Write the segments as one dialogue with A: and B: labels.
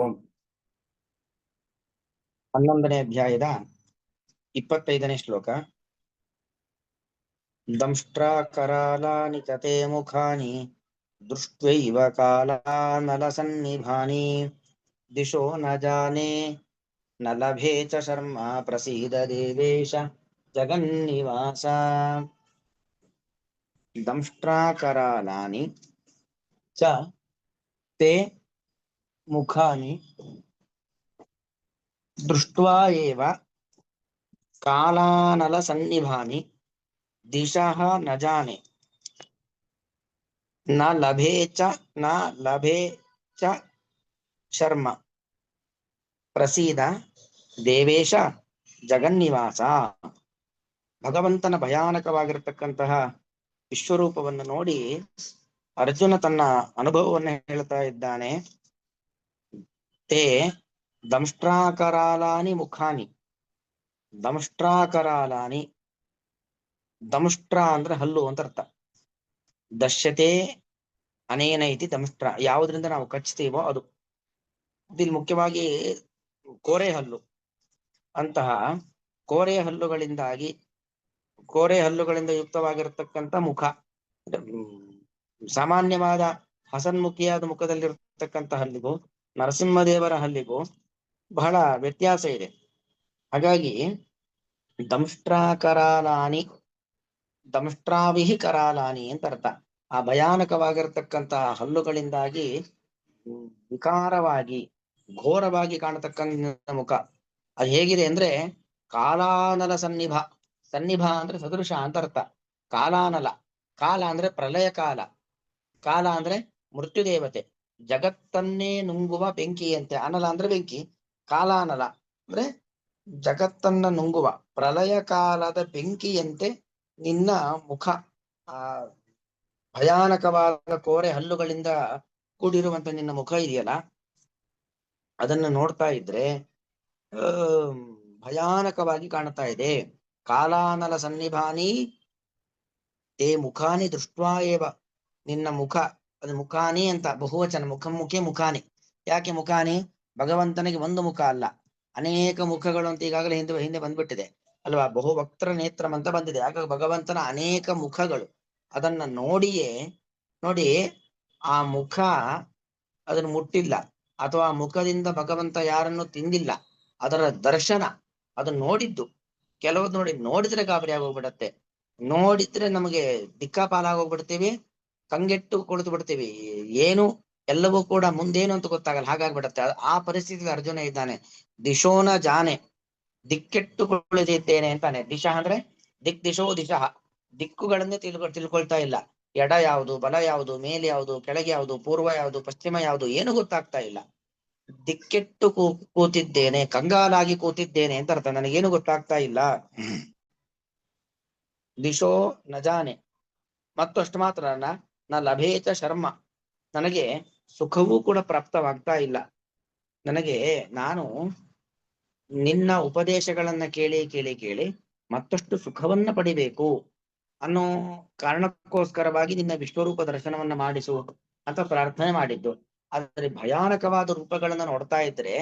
A: ಓಂ 11ನೇ ಅಧ್ಯಾಯದ 25ನೇ ಶ್ಲೋಕ. ದಂಷ್ಟ್ರಾಕರಾಲಾನಿ ಚತೆ ಮುಖಾನಿ ದೃಷ್ಟ್ವೈವ ಕಾಲಾನಲಸನ್ನಿಭಾನಿ ದಿಶೋ ನ ಜಾನೆ ನ ಲಭೆ ಚ ಶರ್ಮ ಪ್ರಸೀದ ದೇವೇಶ ಜಗನ್ನಿವಾಸ. ದಂಷ್ಟ್ರಾಕರಾಲಾನಿ ಚ ते ಮುಖಾನಿ ದೃಷ್ಟ್ವಾ ಏವ ಕಾಲಾನಲಸನ್ನಿಭಾನಿ ದಿಶಃ ನ ಜಾನೆ ನ ಲಭೆ ಚ ಶರ್ಮ ಪ್ರಸೀದ ದೇವೇಶ ಜಗನ್ನಿವಾಸ. ಭಗವಂತನ ಭಯಾನಕವಾಗಿರತಕ್ಕಂತಹ ವಿಶ್ವರೂಪವನ್ನು ನೋಡಿ ಅರ್ಜುನ ತನ್ನ ಅನುಭವವನ್ನು ಹೇಳ್ತಾ ಇದ್ದಾನೆ. ತೇ ದಂಷ್ಟ್ರಾಕರಾಲಾನಿ ಮುಖಾನಿ. ದಂಷ್ಟ್ರಾಕರಾಲಾನಿ, ದಂಷ್ಟ್ರ ಅಂದ್ರೆ ಹಲ್ಲು ಅಂತ ಅರ್ಥ. ದಶ್ಯತೆ ಅನೇನ ಇತಿ ದಂಷ್ಟ್ರ, ಯಾವುದರಿಂದ ನಾವು ಕಚ್ತೀವೋ ಅದು. ಇಲ್ಲಿ ಮುಖ್ಯವಾಗಿ ಕೋರೆ ಹಲ್ಲು ಅಂತಹ ಕೋರೆ ಹಲ್ಲುಗಳಿಂದ ಯುಕ್ತವಾಗಿರತಕ್ಕಂಥ ಮುಖ. ಸಾಮಾನ್ಯವಾದ ಹಸನ್ಮುಖಿಯಾದ ಮುಖದಲ್ಲಿರತಕ್ಕಂಥ ಹಲ್ಲಿಗೂ ನರಸಿಂಹದೇವರ ಹಲ್ಲಿಗೂ ಬಹಳ ವ್ಯತ್ಯಾಸ ಇದೆ. ಹಾಗಾಗಿ ದಂಷ್ಟ್ರಾಕರಾಲಾನಿ, ದಂಷ್ಟ್ರಾವಿಹಿ ಕರಾಲಾನಿ ಅಂತ ಅರ್ಥ. ಆ ಭಯಾನಕವಾಗಿರತಕ್ಕಂತಹ ಹಲ್ಲುಗಳಿಂದಾಗಿ ವಿಕಾರವಾಗಿ ಘೋರವಾಗಿ ಕಾಣತಕ್ಕಂಥ ಮುಖ. ಅದು ಹೇಗಿದೆ ಅಂದ್ರೆ ಕಾಲಾನಲ ಸನ್ನಿಭ. ಸನ್ನಿಭ ಅಂದ್ರೆ ಸದೃಶ ಅಂತ ಅರ್ಥ. ಕಾಲಾನಲ, ಕಾಲ ಅಂದ್ರೆ ಪ್ರಳಯ ಕಾಲ, ಕಾಲ ಅಂದ್ರೆ ಮೃತ್ಯುದೇವತೆ, ಜಗತ್ತನ್ನೇ ನುಂಗುವ ಬೆಂಕಿಯಂತೆ. ಅನಲ ಅಂದ್ರೆ ಬೆಂಕಿ, ಕಾಲಾನಲ ಅಂದ್ರೆ ಜಗತ್ತನ್ನ ನುಂಗುವ ಪ್ರಳಯ ಕಾಲದ ಬೆಂಕಿಯಂತೆ ನಿನ್ನ ಮುಖ. ಆ ಭಯಾನಕವಾದ ಕೋರೆ ಹಲ್ಲುಗಳಿಂದ ಕೂಡಿರುವಂತ ನಿನ್ನ ಮುಖ ಇದೆಯಲ್ಲ, ಅದನ್ನು ನೋಡ್ತಾ ಇದ್ರೆ ಭಯಾನಕವಾಗಿ ಕಾಣ್ತಾ ಇದೆ. ಕಾಲಾನಲ ಸನ್ನಿಭಾನಿ ತೇ ಮುಖಾನಿ ದೃಷ್ಟ್ವಾ ಏವ. ನಿನ್ನ ಮುಖ, ಅದು ಮುಖಾನಿ ಅಂತ ಬಹುವಚನ, ಮುಖಾನಿ. ಯಾಕೆ ಮುಖಾನಿ? ಭಗವಂತನಿಗೆ ಒಂದು ಮುಖ ಅಲ್ಲ, ಅನೇಕ ಮುಖಗಳು ಅಂತ ಈಗಾಗಲೇ ಹಿಂದೆ ಬಂದ್ಬಿಟ್ಟಿದೆ ಅಲ್ವಾ. ಬಹುವಕ್ತ್ರ ನೇತ್ರಂ ಅಂತ ಬಂದಿದೆ. ಯಾಕೆ ಭಗವಂತನ ಅನೇಕ ಮುಖಗಳು. ಅದನ್ನ ನೋಡಿ ಆ ಮುಖ ಅದನ್ನು ಮುಟ್ಟಿಲ್ಲ, ಅಥವಾ ಮುಖದಿಂದ ಭಗವಂತ ಯಾರನ್ನು ತಿಂದಿಲ್ಲ. ಅದರ ದರ್ಶನ, ಅದನ್ನ ನೋಡಿದ್ದು. ಕೆಲವೊಂದು ನೋಡಿದ್ರೆ ಗಾಬರಿ ಆಗೋಗ್ಬಿಡತ್ತೆ. ನೋಡಿದ್ರೆ ನಮಗೆ ದಿಕ್ಕಾಪಾಲಾಗೋಗ್ಬಿಡ್ತೀವಿ, ಕಂಗೆಟ್ಟು ಕುಳಿತು ಬಿಡ್ತೀವಿ. ಏನು ಎಲ್ಲವೂ ಕೂಡ ಮುಂದೇನು ಅಂತ ಗೊತ್ತಾಗಲ್ಲ, ಹಾಗಾಗ್ಬಿಡತ್ತೆ. ಆ ಪರಿಸ್ಥಿತಿಯಲ್ಲಿ ಅರ್ಜುನ ಇದ್ದಾನೆ. ದಿಶೋನ ಜಾನೆ, ದಿಕ್ಕೆಟ್ಟು ಕುಳಿತಿದ್ದೇನೆ ಅಂತಾನೆ. ದಿಶಾ ಅಂದ್ರೆ ದಿಶೋ ದಿಶಃ, ದಿಕ್ಕುಗಳನ್ನೇ ತಿಳ್ಕೊಳ್ತಾ ಇಲ್ಲ. ಎಡ ಯಾವುದು, ಬಲ ಯಾವುದು, ಮೇಲೆ ಯಾವುದು, ಕೆಳಗೆ ಯಾವುದು, ಪೂರ್ವ ಯಾವುದು, ಪಶ್ಚಿಮ ಯಾವುದು, ಏನು ಗೊತ್ತಾಗ್ತಾ ಇಲ್ಲ. ದಿಕ್ಕೆಟ್ಟು ಕೂತಿದ್ದೇನೆ, ಕಂಗಾಲಾಗಿ ಕೂತಿದ್ದೇನೆ ಅಂತ ಅರ್ಥ. ನನಗೇನು ಗೊತ್ತಾಗ್ತಾ ಇಲ್ಲ. ದಿಶೋ ನಜಾನೆ, ಮತ್ತು ಅಷ್ಟು ಮಾತ್ರ ನ ಲಭೇಚ ಶರ್ಮ, ನನಗೆ ಸುಖವೂ ಕೂಡ ಪ್ರಾಪ್ತವಾಗ್ತಾ ಇಲ್ಲ. ನಾನು ನಿನ್ನ ಉಪದೇಶಗಳನ್ನ ಕೇಳಿ ಮತ್ತಷ್ಟು ಸುಖವನ್ನ ಪಡಿಬೇಕು ಅನ್ನೋ ಕಾರಣಕ್ಕೋಸ್ಕರವಾಗಿ ನಿನ್ನ ವಿಶ್ವರೂಪ ದರ್ಶನವನ್ನ ಮಾಡಿಸು ಅಂತ ಪ್ರಾರ್ಥನೆ ಮಾಡಿದ್ದು. ಆದ್ರೆ ಭಯಾನಕವಾದ ರೂಪಗಳನ್ನ ನೋಡ್ತಾ ಇದ್ರೆ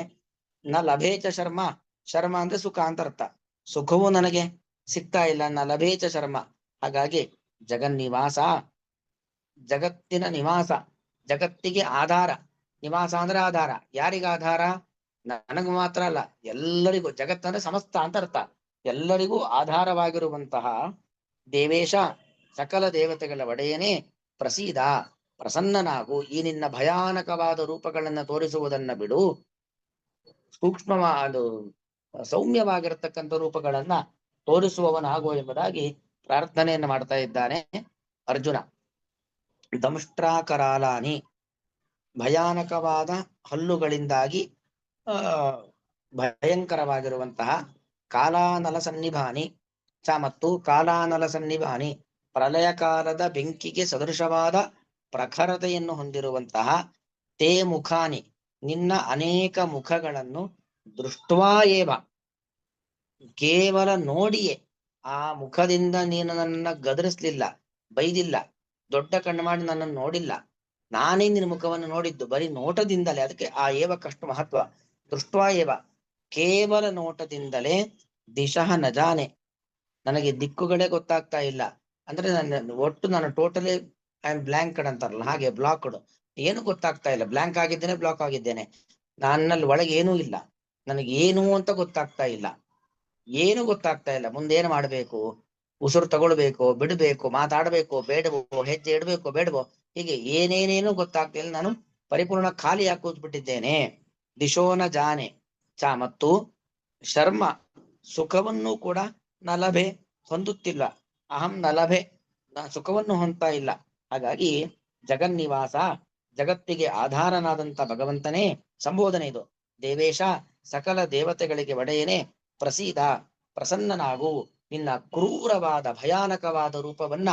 A: ನ ಲಭೇಚ ಶರ್ಮ, ಶರ್ಮ ಅಂದ್ರೆ ಸುಖ ಅಂತ ಅರ್ಥ. ಸುಖವೂ ನನಗೆ ಸಿಗ್ತಾ ಇಲ್ಲ, ನ ಲಭೇಚ ಶರ್ಮ. ಹಾಗಾಗಿ ಜಗನ್ನಿವಾಸ, ಜಗತ್ತಿನ ನಿವಾಸ, ಜಗತ್ತಿಗೆ ಆಧಾರ. ನಿವಾಸ ಅಂದ್ರೆ ಆಧಾರ. ಯಾರಿಗ ಆಧಾರ? ನನಗೂ ಮಾತ್ರ ಅಲ್ಲ, ಎಲ್ಲರಿಗೂ. ಜಗತ್ತಂದ್ರೆ ಸಮಸ್ತ ಅಂತ ಅರ್ಥ. ಎಲ್ಲರಿಗೂ ಆಧಾರವಾಗಿರುವಂತಹ ದೇವೇಶ, ಸಕಲ ದೇವತೆಗಳ ಒಡೆಯನೇ, ಪ್ರಸೀದ ಪ್ರಸನ್ನನಾಗು. ಈ ನಿನ್ನ ಭಯಾನಕವಾದ ರೂಪಗಳನ್ನ ತೋರಿಸುವುದನ್ನ ಬಿಡು, ಸೂಕ್ಷ್ಮವಾದ ಸೌಮ್ಯವಾಗಿರತಕ್ಕಂಥ ರೂಪಗಳನ್ನ ತೋರಿಸುವವನಾಗು ಎಂಬುದಾಗಿ ಪ್ರಾರ್ಥನೆಯನ್ನು ಮಾಡ್ತಾ ಇದ್ದಾನೆ ಅರ್ಜುನ. ದಂಷ್ಟ್ರಾಕರಾಲಾನಿ, ಭಯಾನಕವಾದ ಹಲ್ಲುಗಳಿಂದಾಗಿ ಭಯಂಕರವಾಗಿರುವಂತಹ ಕಾಲಾನಲ ಸನ್ನಿಭಾನಿ ಚ, ಮತ್ತು ಕಾಲಾನಲ ಸನ್ನಿಭಾನಿ ಪ್ರಳಯ ಕಾಲದ ಬೆಂಕಿಗೆ ಸದೃಶವಾದ ಪ್ರಖರತೆಯನ್ನು ಹೊಂದಿರುವಂತಹ ತೇ ಮುಖಾನಿ, ನಿನ್ನ ಅನೇಕ ಮುಖಗಳನ್ನು ದೃಷ್ಟ್ವಾ ಏವ, ಕೇವಲ ನೋಡಿಯೇ. ಆ ಮುಖದಿಂದ ನೀನು ನನ್ನ ಗದರಿಸ್ಲಿಲ್ಲ, ಬೈದಿಲ್ಲ, ದೊಡ್ಡ ಕಣ್ಣು ಮಾಡಿ ನನ್ನನ್ನು ನೋಡಿಲ್ಲ. ನಾನೇ ನಿನ್ನ ಮುಖವನ್ನು ನೋಡಿದ್ದು ಬರೀ ನೋಟದಿಂದಲೇ. ಅದಕ್ಕೆ ಆ ಏವಕ್ಕಷ್ಟು ಮಹತ್ವ. ದೃಷ್ಟ್ವಾ ಏವ, ಕೇವಲ ನೋಟದಿಂದಲೇ ದಿಶಃ ನ ಜಾನೆ, ನನಗೆ ದಿಕ್ಕುಗಳೇ ಗೊತ್ತಾಗ್ತಾ ಇಲ್ಲ. ಅಂದ್ರೆ ನನ್ನ ಒಟ್ಟು ನಾನು ಟೋಟಲಿ ಐ ಆಮ್ ಬ್ಲಾಂಕ್ಡ್ ಅಂತಾರಲ್ಲ ಹಾಗೆ, ಬ್ಲಾಕ್ಡ್, ಏನು ಗೊತ್ತಾಗ್ತಾ ಇಲ್ಲ. ಬ್ಲಾಂಕ್ ಆಗಿದ್ದೇನೆ, ಬ್ಲಾಕ್ ಆಗಿದ್ದೇನೆ. ನನ್ನಲ್ಲಿ ಒಳಗೆ ಏನೂ ಇಲ್ಲ, ನನಗೆ ಏನು ಅಂತ ಗೊತ್ತಾಗ್ತಾ ಇಲ್ಲ, ಏನು ಗೊತ್ತಾಗ್ತಾ ಇಲ್ಲ. ಮುಂದೇನು ಮಾಡ್ಬೇಕು, ಉಸಿರು ತಗೊಳ್ಬೇಕು ಬಿಡ್ಬೇಕು, ಮಾತಾಡ್ಬೇಕು ಬೇಡವೋ, ಹೆಜ್ಜೆ ಇಡ್ಬೇಕು ಬೇಡವೋ, ಹೀಗೆ ಏನೇನೇನು ಗೊತ್ತಾಗ್ತಾ ಇಲ್ಲ. ನಾನು ಪರಿಪೂರ್ಣ ಖಾಲಿಯಾಗಿ ಕೂತ್ಬಿಟ್ಟಿದ್ದೇನೆ. ದಿಶೋನ ಜಾನೆ ಚ, ಮತ್ತು ಶರ್ಮ ಸುಖವನ್ನು ಕೂಡ ನಲಭೆ ಹೊಂದುತ್ತಿಲ್ಲ. ಅಹಂ ನಲಭೆ, ಸುಖವನ್ನು ಹೊಂದ್ತಾ ಇಲ್ಲ. ಹಾಗಾಗಿ ಜಗನ್ನಿವಾಸ, ಜಗತ್ತಿಗೆ ಆಧಾರನಾದಂತ ಭಗವಂತನೇ ಸಂಬೋಧನೆ ಇದು. ದೇವೇಶ, ಸಕಲ ದೇವತೆಗಳಿಗೆ ಒಡೆಯನೆ, ಪ್ರಸೀದ ಪ್ರಸನ್ನನಾಗು, ನಿನ್ನ ಕ್ರೂರವಾದ ಭಯಾನಕವಾದ ರೂಪವನ್ನ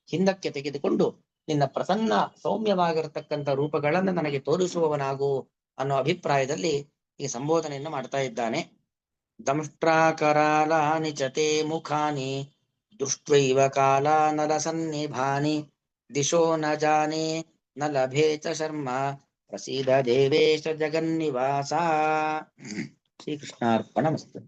A: ಹಿಂದಕ್ಕೆ ತೆಗೆದುಕೊಂಡು ನಿನ್ನ ಪ್ರಸನ್ನ ಸೌಮ್ಯವಾಗಿರತಕ್ಕಂಥ ರೂಪಗಳನ್ನ ನನಗೆ ತೋರಿಸುವವನಾಗು ಅನ್ನೋ ಅಭಿಪ್ರಾಯದಲ್ಲಿ ಈ ಸಂಬೋಧನೆಯನ್ನು ಮಾಡ್ತಾ ಇದ್ದಾನೆ. ದಂಷ್ಟ್ರಾಕರಾಲಾನಿ ಚ ತೇ ಮುಖಾನಿ ದೃಷ್ಟ್ವೈವ ಕಾಲಾನಲಸನ್ನಿಭಾನಿ ದಿಶೋ ನ ಜಾನೆ ನ ಲಭೆ ಚ ಶರ್ಮ ಪ್ರಸೀದ ದೇವೇಶ ಜಗನ್ನಿವಾಸ. ಶ್ರೀಕೃಷ್ಣಾರ್ಪಣಮಸ್ತು.